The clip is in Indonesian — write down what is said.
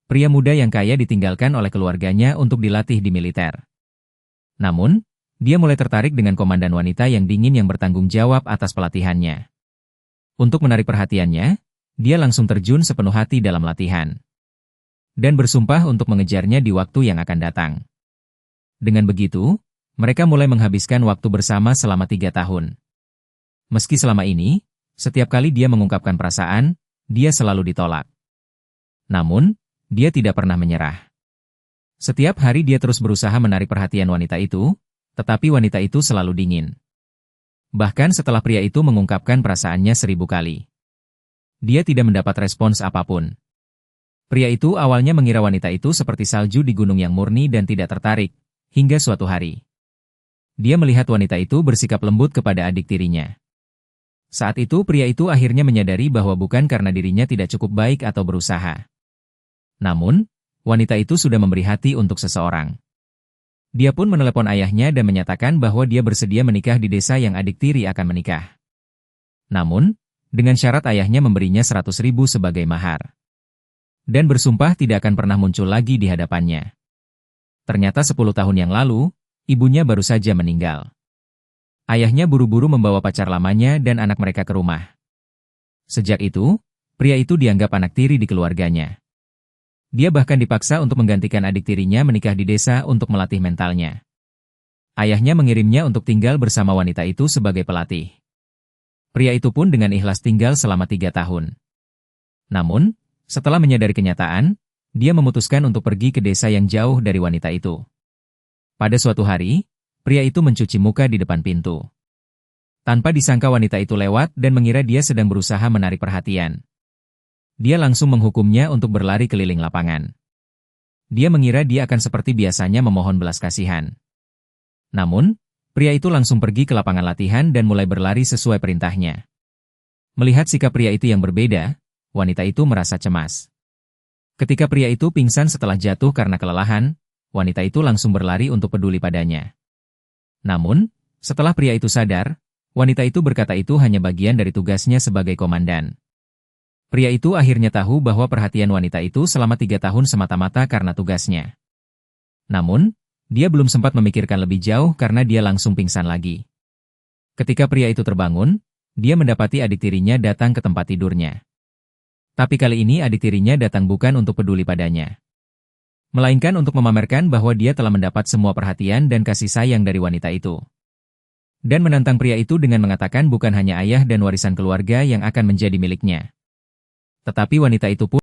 Pria muda yang kaya ditinggalkan oleh keluarganya untuk dilatih di militer. Namun, dia mulai tertarik dengan komandan wanita yang dingin yang bertanggung jawab atas pelatihannya. Untuk menarik perhatiannya, dia langsung terjun sepenuh hati dalam latihan. Dan bersumpah untuk mengejarnya di waktu yang akan datang. Dengan begitu, mereka mulai menghabiskan waktu bersama selama 3 tahun. Meski selama ini, setiap kali dia mengungkapkan perasaan, dia selalu ditolak. Namun, dia tidak pernah menyerah. Setiap hari dia terus berusaha menarik perhatian wanita itu, tetapi wanita itu selalu dingin. Bahkan setelah pria itu mengungkapkan perasaannya 1000 kali. Dia tidak mendapat respons apapun. Pria itu awalnya mengira wanita itu seperti salju di gunung yang murni dan tidak tertarik, hingga suatu hari. Dia melihat wanita itu bersikap lembut kepada adik tirinya. Saat itu pria itu akhirnya menyadari bahwa bukan karena dirinya tidak cukup baik atau berusaha. Namun, wanita itu sudah memberi hati untuk seseorang. Dia pun menelepon ayahnya dan menyatakan bahwa dia bersedia menikah di desa yang adik tiri akan menikah. Namun, dengan syarat ayahnya memberinya 100.000 sebagai mahar. Dan bersumpah tidak akan pernah muncul lagi di hadapannya. Ternyata 10 tahun yang lalu, ibunya baru saja meninggal. Ayahnya buru-buru membawa pacar lamanya dan anak mereka ke rumah. Sejak itu, pria itu dianggap anak tiri di keluarganya. Dia bahkan dipaksa untuk menggantikan adik tirinya menikah di desa untuk melatih mentalnya. Ayahnya mengirimnya untuk tinggal bersama wanita itu sebagai pelatih. Pria itu pun dengan ikhlas tinggal selama 3 tahun. Namun, setelah menyadari kenyataan, dia memutuskan untuk pergi ke desa yang jauh dari wanita itu. Pada suatu hari, pria itu mencuci muka di depan pintu. Tanpa disangka wanita itu lewat dan mengira dia sedang berusaha menarik perhatian. Dia langsung menghukumnya untuk berlari keliling lapangan. Dia mengira dia akan seperti biasanya memohon belas kasihan. Namun, pria itu langsung pergi ke lapangan latihan dan mulai berlari sesuai perintahnya. Melihat sikap pria itu yang berbeda, wanita itu merasa cemas. Ketika pria itu pingsan setelah jatuh karena kelelahan, wanita itu langsung berlari untuk peduli padanya. Namun, setelah pria itu sadar, wanita itu berkata itu hanya bagian dari tugasnya sebagai komandan. Pria itu akhirnya tahu bahwa perhatian wanita itu selama 3 tahun semata-mata karena tugasnya. Namun, dia belum sempat memikirkan lebih jauh karena dia langsung pingsan lagi. Ketika pria itu terbangun, dia mendapati adik tirinya datang ke tempat tidurnya. Tapi kali ini adik tirinya datang bukan untuk peduli padanya, melainkan untuk memamerkan bahwa dia telah mendapat semua perhatian dan kasih sayang dari wanita itu. Dan menantang pria itu dengan mengatakan bukan hanya ayah dan warisan keluarga yang akan menjadi miliknya. Tetapi wanita itu pun